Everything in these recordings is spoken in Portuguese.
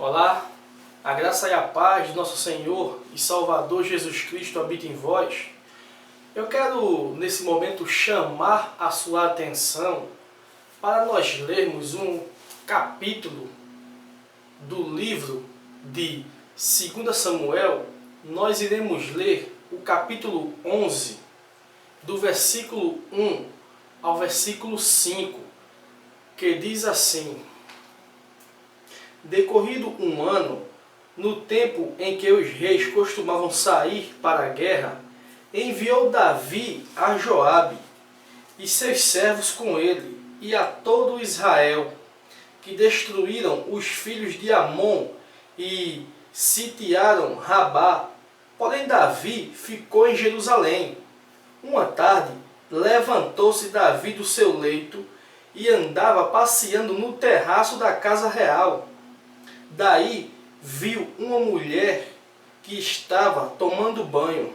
Olá, a graça e a paz de nosso Senhor e Salvador Jesus Cristo habita em vós. Eu quero, nesse momento, chamar a sua atenção para nós lermos um capítulo do livro de 2 Samuel. Nós iremos ler o capítulo 11, do versículo 1 ao versículo 5, que diz assim: Decorrido um ano, no tempo em que os reis costumavam sair para a guerra, enviou Davi a Joabe e seus servos com ele, e a todo Israel, que destruíram os filhos de Amon e sitiaram Rabá. Porém Davi ficou em Jerusalém. Uma tarde, levantou-se Davi do seu leito e andava passeando no terraço da casa real. Daí viu uma mulher que estava tomando banho.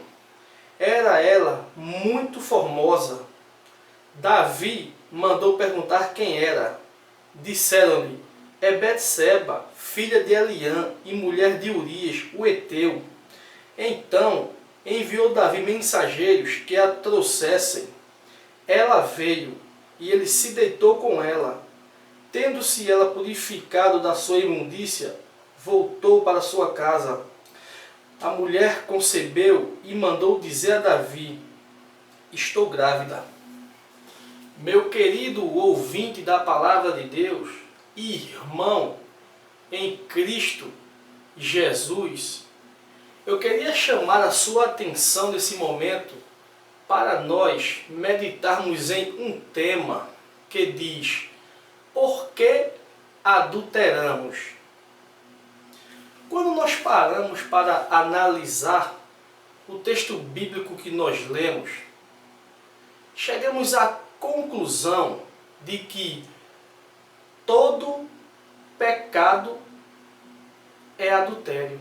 Era ela muito formosa. Davi mandou perguntar quem era. Disseram-lhe: é Betseba, filha de Eliã e mulher de Urias, o heteu. Então enviou Davi mensageiros que a trouxessem. Ela veio e ele se deitou com ela. Tendo-se ela purificado da sua imundícia, voltou para sua casa. A mulher concebeu e mandou dizer a Davi: estou grávida. Meu querido ouvinte da palavra de Deus, irmão em Cristo Jesus, eu queria chamar a sua atenção nesse momento para nós meditarmos em um tema que diz: por que adulteramos? Quando nós paramos para analisar o texto bíblico que nós lemos, chegamos à conclusão de que todo pecado é adultério.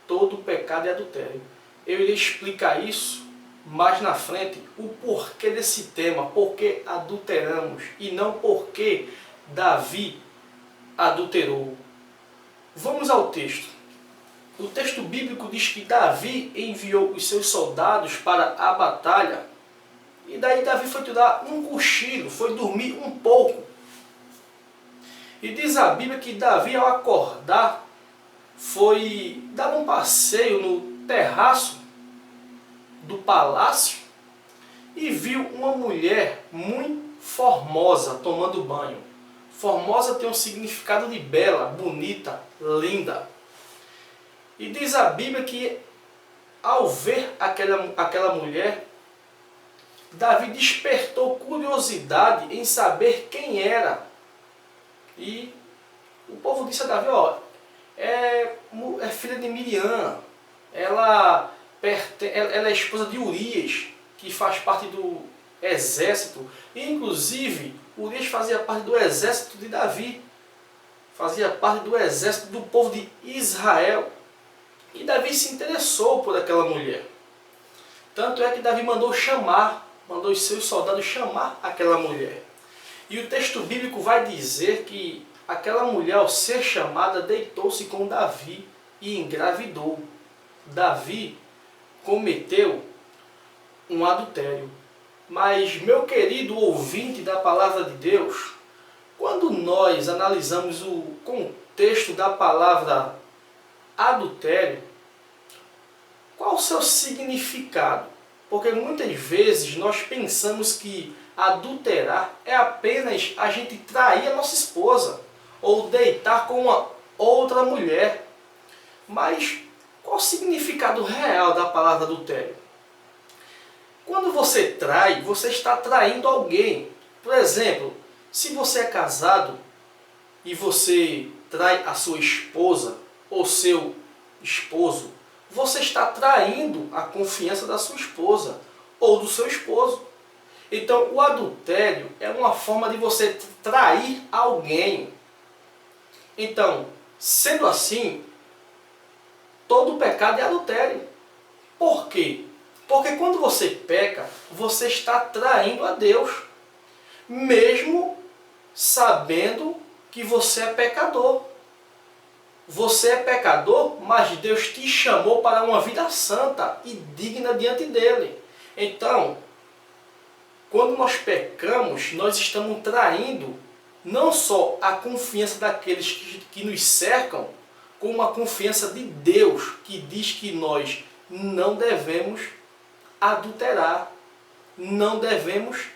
Todo pecado é adultério. Eu irei explicar isso mais na frente, o porquê desse tema, por que adulteramos e não por que Davi adulterou. Vamos ao texto. O texto bíblico diz que Davi enviou os seus soldados para a batalha, e daí Davi foi tirar um cochilo, foi dormir um pouco. E diz a Bíblia que Davi, ao acordar, foi dar um passeio no terraço do palácio e viu uma mulher muito formosa tomando banho. Formosa tem um significado de bela, bonita, linda. E diz a Bíblia que ao ver aquela mulher, Davi despertou curiosidade em saber quem era. E o povo disse a Davi: é filha de Miriam, ela é esposa de Urias, que faz parte do exército. E, inclusive, Urias fazia parte do exército de Davi, fazia parte do exército do povo de Israel. E Davi se interessou por aquela mulher. Tanto é que Davi mandou os seus soldados chamar aquela mulher. E o texto bíblico vai dizer que aquela mulher, ao ser chamada, deitou-se com Davi e engravidou. Davi cometeu um adultério. Mas, meu querido ouvinte da palavra de Deus, quando nós analisamos o contexto da palavra adultério, qual o seu significado? Porque muitas vezes nós pensamos que adulterar é apenas a gente trair a nossa esposa ou deitar com uma outra mulher. Mas qual o significado real da palavra adultério? Quando você trai, você está traindo alguém. Por exemplo, se você é casado e você trai a sua esposa ou seu esposo, você está traindo a confiança da sua esposa ou do seu esposo. Então, o adultério é uma forma de você trair alguém. Então, sendo assim, todo pecado é adultério. Por quê? Porque quando você peca, você está traindo a Deus, mesmo sabendo que você é pecador. Você é pecador, mas Deus te chamou para uma vida santa e digna diante dele. Então, quando nós pecamos, nós estamos traindo não só a confiança daqueles que nos cercam, como a confiança de Deus, que diz que nós não devemos adulterar, não devemos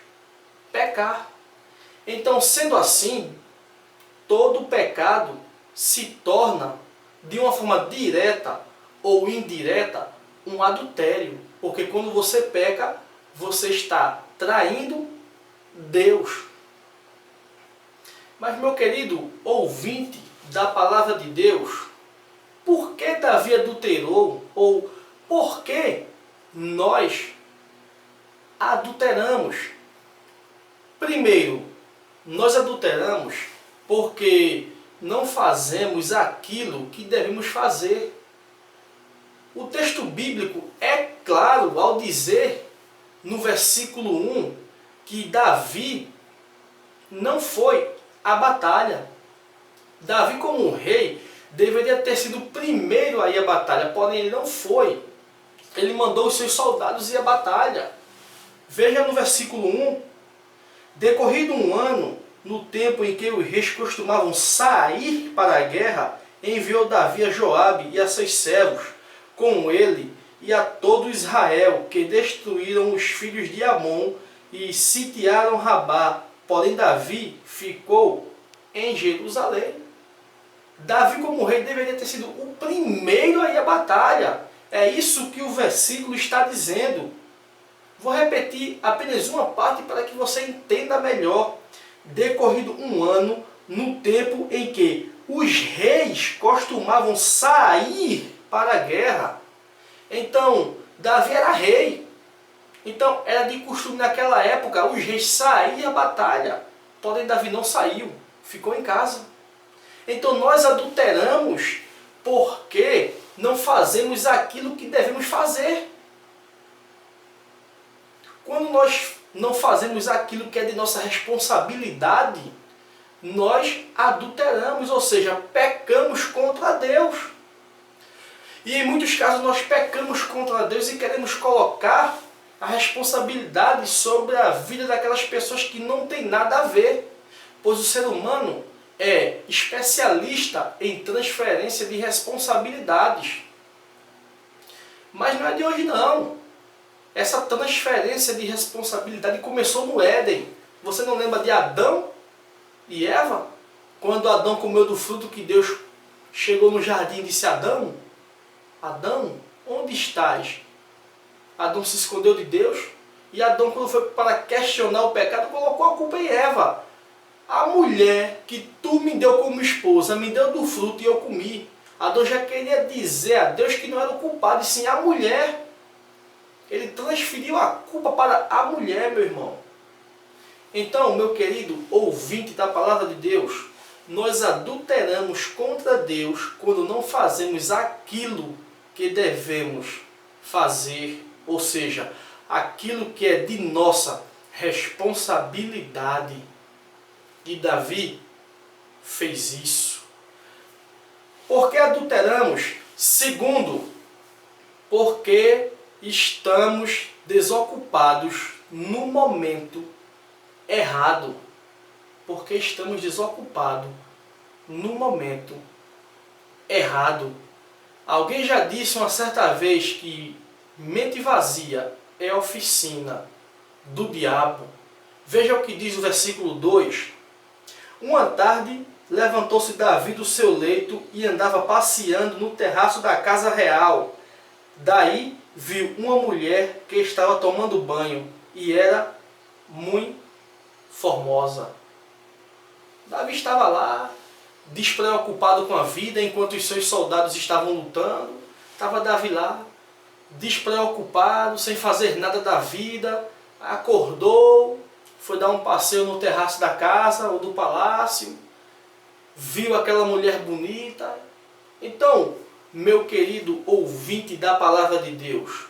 pecar. Então, sendo assim, todo pecado se torna, de uma forma direta ou indireta, um adultério. Porque quando você peca, você está traindo Deus. Mas, meu querido ouvinte da palavra de Deus, por que Davi adulterou? Ou por que nós adulteramos? Primeiro, nós adulteramos porque não fazemos aquilo que devemos fazer. O texto bíblico é claro ao dizer, no versículo 1, que Davi não foi à batalha. Davi, como um rei, deveria ter sido o primeiro a ir à batalha, porém ele não foi. Ele mandou os seus soldados ir à batalha. Veja no versículo 1, decorrido um ano, no tempo em que os reis costumavam sair para a guerra, enviou Davi a Joabe e a seus servos, com ele e a todo Israel, que destruíram os filhos de Amon e sitiaram Rabá. Porém Davi ficou em Jerusalém. Davi, como rei, deveria ter sido o primeiro a ir à batalha. É isso que o versículo está dizendo. Vou repetir apenas uma parte para que você entenda melhor. Decorrido um ano, no tempo em que os reis costumavam sair para a guerra. Então, Davi era rei. Então, era de costume naquela época os reis saíam à batalha. Porém, Davi não saiu, ficou em casa. Então, nós adulteramos porque não fazemos aquilo que devemos fazer. Quando nós não fazemos aquilo que é de nossa responsabilidade, nós adulteramos, ou seja, pecamos contra Deus. E em muitos casos nós pecamos contra Deus e queremos colocar a responsabilidade sobre a vida daquelas pessoas que não tem nada a ver, pois o ser humano é especialista em transferência de responsabilidades. Mas não é de hoje não. Essa transferência de responsabilidade começou no Éden. Você não lembra de Adão e Eva? Quando Adão comeu do fruto que Deus chegou no jardim e disse: Adão, Adão, onde estás? Adão se escondeu de Deus. E Adão, quando foi para questionar o pecado, colocou a culpa em Eva. A mulher que tu me deu como esposa, me deu do fruto e eu comi. Adão já queria dizer a Deus que não era o culpado, e sim a mulher. Ele transferiu a culpa para a mulher, meu irmão. Então, meu querido ouvinte da palavra de Deus, nós adulteramos contra Deus quando não fazemos aquilo que devemos fazer, ou seja, aquilo que é de nossa responsabilidade. E Davi fez isso. Por que adulteramos? Segundo, porque estamos desocupados no momento errado. Porque estamos desocupados no momento errado. Alguém já disse uma certa vez que mente vazia é oficina do diabo. Veja o que diz o versículo 2. Uma tarde levantou-se Davi do seu leito e andava passeando no terraço da casa real. Daí viu uma mulher que estava tomando banho e era muito formosa. Davi estava lá, despreocupado com a vida, enquanto os seus soldados estavam lutando. Estava Davi lá, despreocupado, sem fazer nada da vida. Acordou, foi dar um passeio no terraço da casa ou do palácio, viu aquela mulher bonita. Então, meu querido ouvinte da palavra de Deus,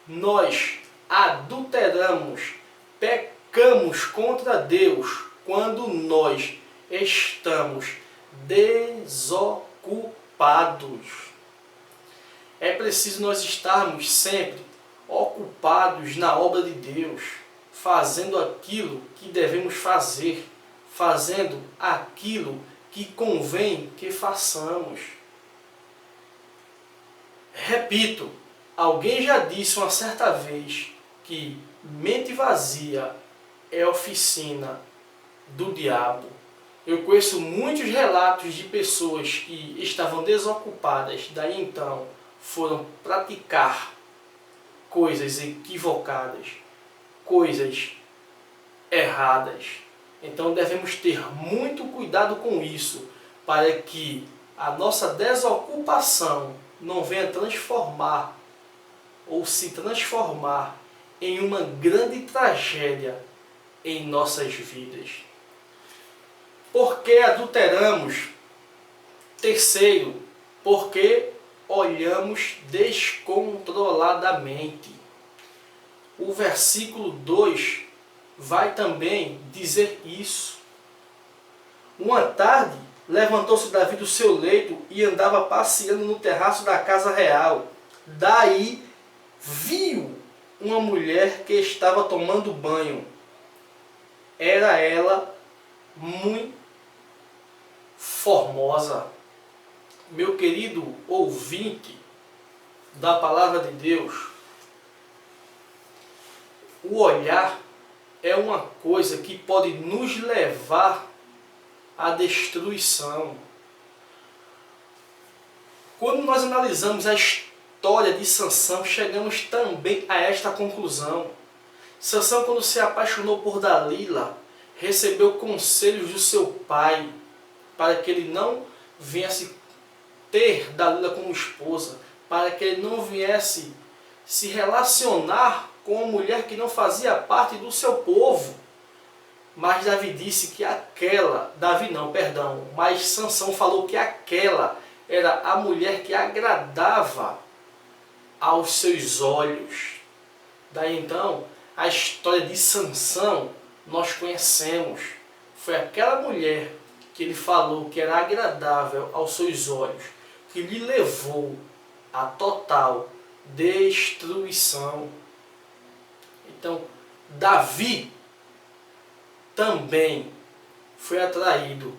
nós adulteramos, pecamos contra Deus quando nós estamos desocupados. ocupados. É preciso nós estarmos sempre ocupados na obra de Deus, fazendo aquilo que devemos fazer, fazendo aquilo que convém que façamos. Repito, alguém já disse uma certa vez que mente vazia é oficina do diabo. Eu conheço muitos relatos de pessoas que estavam desocupadas, daí então foram praticar coisas equivocadas, coisas erradas. Então devemos ter muito cuidado com isso, para que a nossa desocupação não venha transformar ou se transformar em uma grande tragédia em nossas vidas. Porque adulteramos? Terceiro, porque olhamos descontroladamente. O versículo 2 vai também dizer isso. Uma tarde, levantou-se Davi do seu leito e andava passeando no terraço da casa real. Daí viu uma mulher que estava tomando banho. Era ela muito formosa. Meu querido ouvinte da palavra de Deus, o olhar é uma coisa que pode nos levar à destruição. Quando nós analisamos a história de Sansão, chegamos também a esta conclusão. Sansão, quando se apaixonou por Dalila, recebeu conselhos do seu pai para que ele não viesse ter Dalila como esposa, para que ele não viesse se relacionar com uma mulher que não fazia parte do seu povo. Mas Davi disse que mas Sansão falou que aquela era a mulher que agradava aos seus olhos. Daí então, a história de Sansão nós conhecemos. Foi aquela mulher que ele falou que era agradável aos seus olhos, que lhe levou à total destruição. Então, Davi também foi atraído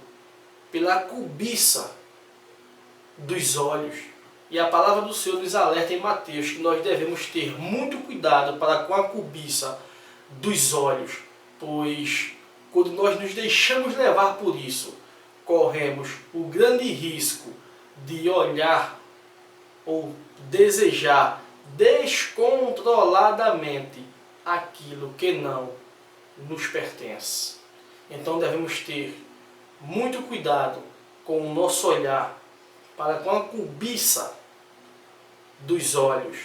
pela cobiça dos olhos. E a palavra do Senhor nos alerta em Mateus que nós devemos ter muito cuidado para com a cobiça dos olhos, pois quando nós nos deixamos levar por isso, corremos o grande risco de olhar ou desejar descontroladamente aquilo que não nos pertence. Então devemos ter muito cuidado com o nosso olhar para com a cobiça dos olhos.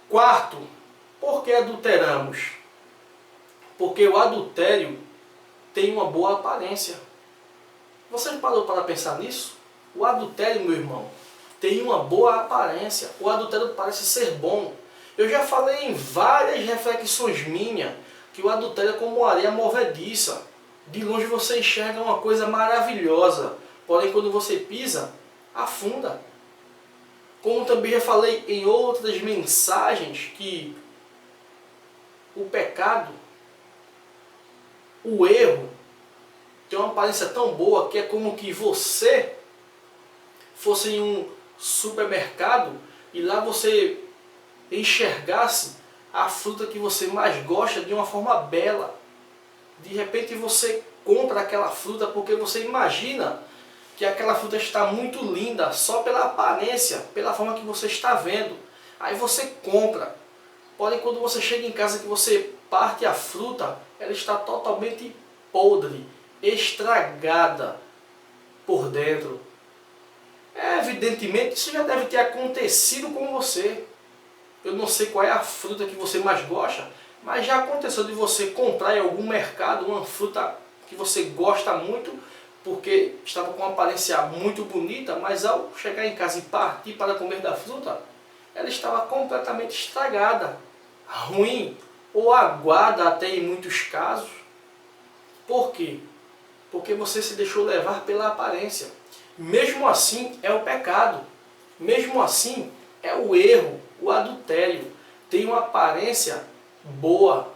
Quarto, por que adulteramos? Porque o adultério tem uma boa aparência. Você parou para pensar nisso? O adultério, meu irmão, tem uma boa aparência. O adultério parece ser bom. Eu já falei em várias reflexões minhas que o adultério é como areia movediça. De longe você enxerga uma coisa maravilhosa, porém quando você pisa, afunda. Como também já falei em outras mensagens que o pecado, o erro, tem uma aparência tão boa que é como que você fosse em um supermercado e lá você enxergasse a fruta que você mais gosta de uma forma bela. De repente você compra aquela fruta porque você imagina que aquela fruta está muito linda só pela aparência, pela forma que você está vendo. Aí você compra. Porém, quando você chega em casa que você parte a fruta, ela está totalmente podre, estragada por dentro. Evidentemente, isso já deve ter acontecido com você. Eu não sei qual é a fruta que você mais gosta, mas já aconteceu de você comprar em algum mercado uma fruta que você gosta muito, porque estava com uma aparência muito bonita, mas ao chegar em casa e partir para comer da fruta, ela estava completamente estragada, ruim ou aguada até em muitos casos. Por quê? Porque você se deixou levar pela aparência. Mesmo assim é o pecado. Mesmo assim é o erro, o adultério. Tem uma aparência boa.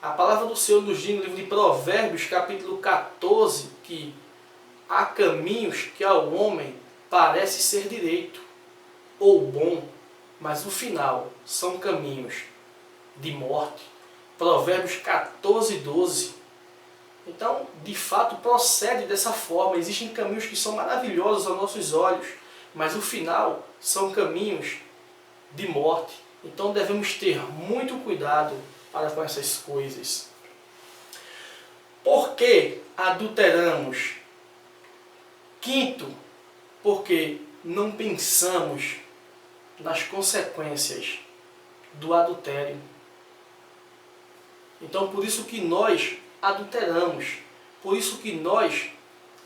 A palavra do Senhor nos diz no livro de Provérbios, capítulo 14, que há caminhos que ao homem parece ser direito ou bom, mas no final são caminhos de morte. Provérbios 14, 12. Então, de fato, procede dessa forma. Existem caminhos que são maravilhosos aos nossos olhos, mas no final são caminhos de morte. Então devemos ter muito cuidado para com essas coisas. Por que adulteramos? Quinto, porque não pensamos nas consequências do adultério. Então por isso que nós adulteramos, por isso que nós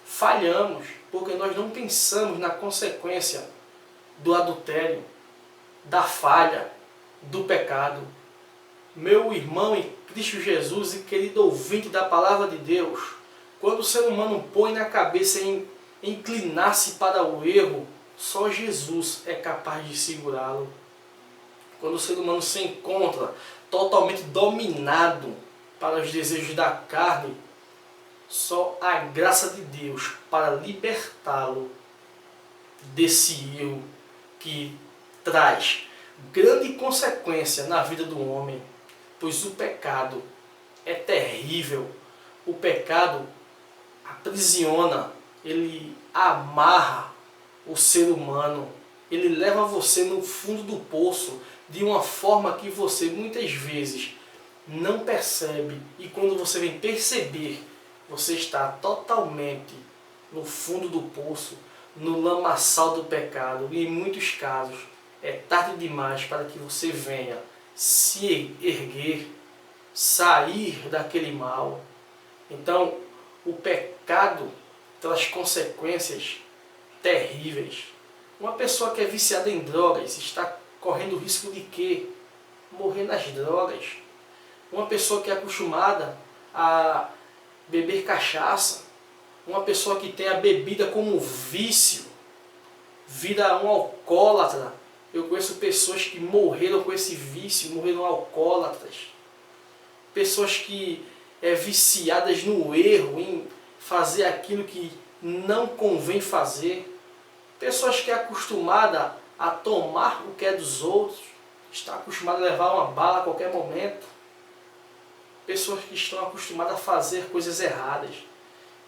falhamos, porque nós não pensamos na consequência do adultério, da falha, do pecado. Meu irmão em Cristo Jesus e querido ouvinte da palavra de Deus, quando o ser humano põe na cabeça em inclinar-se para o erro, só Jesus é capaz de segurá-lo. Quando o ser humano se encontra totalmente dominado para os desejos da carne, só a graça de Deus para libertá-lo desse erro que traz grande consequência na vida do homem, pois o pecado é terrível. O pecado aprisiona, ele amarra o ser humano, ele leva você no fundo do poço de uma forma que você muitas vezes não percebe, e quando você vem perceber, você está totalmente no fundo do poço, no lamaçal do pecado, e em muitos casos é tarde demais para que você venha se erguer, sair daquele mal. Então, o pecado traz consequências terríveis. Uma pessoa que é viciada em drogas está correndo o risco de quê? Morrer nas drogas. Uma pessoa que é acostumada a beber cachaça, uma pessoa que tem a bebida como vício, vira um alcoólatra. Eu conheço pessoas que morreram com esse vício, morreram alcoólatras. Pessoas que viciadas no erro, em fazer aquilo que não convém fazer. Pessoas que é acostumada a tomar o que é dos outros, está acostumada a levar uma bala a qualquer momento. Pessoas que estão acostumadas a fazer coisas erradas.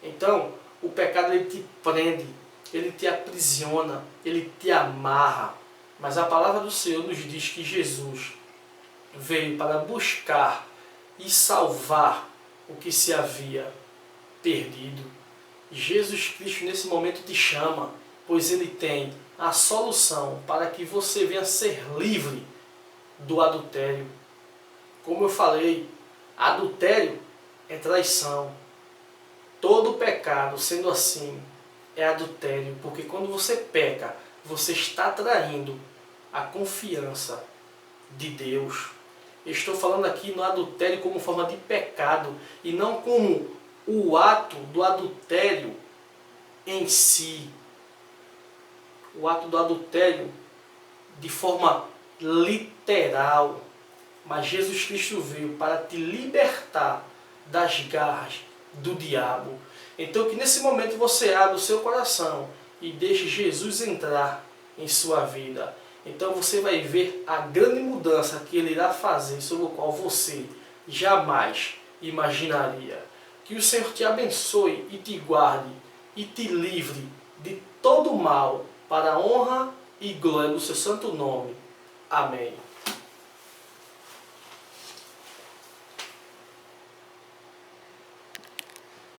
Então, o pecado ele te prende, ele te aprisiona, ele te amarra. Mas a palavra do Senhor nos diz que Jesus veio para buscar e salvar o que se havia perdido. Jesus Cristo nesse momento te chama, pois Ele tem a solução para que você venha ser livre do adultério. Como eu falei, adultério é traição. Todo pecado, sendo assim, é adultério, porque quando você peca, você está traindo a confiança de Deus. Eu estou falando aqui no adultério como forma de pecado e não como o ato do adultério em si. O ato do adultério de forma literal. Mas Jesus Cristo veio para te libertar das garras do diabo. Então que nesse momento você abra o seu coração e deixe Jesus entrar em sua vida. Então você vai ver a grande mudança que Ele irá fazer, sobre o qual você jamais imaginaria. Que o Senhor te abençoe e te guarde e te livre de todo mal, para a honra e glória do seu santo nome. Amém.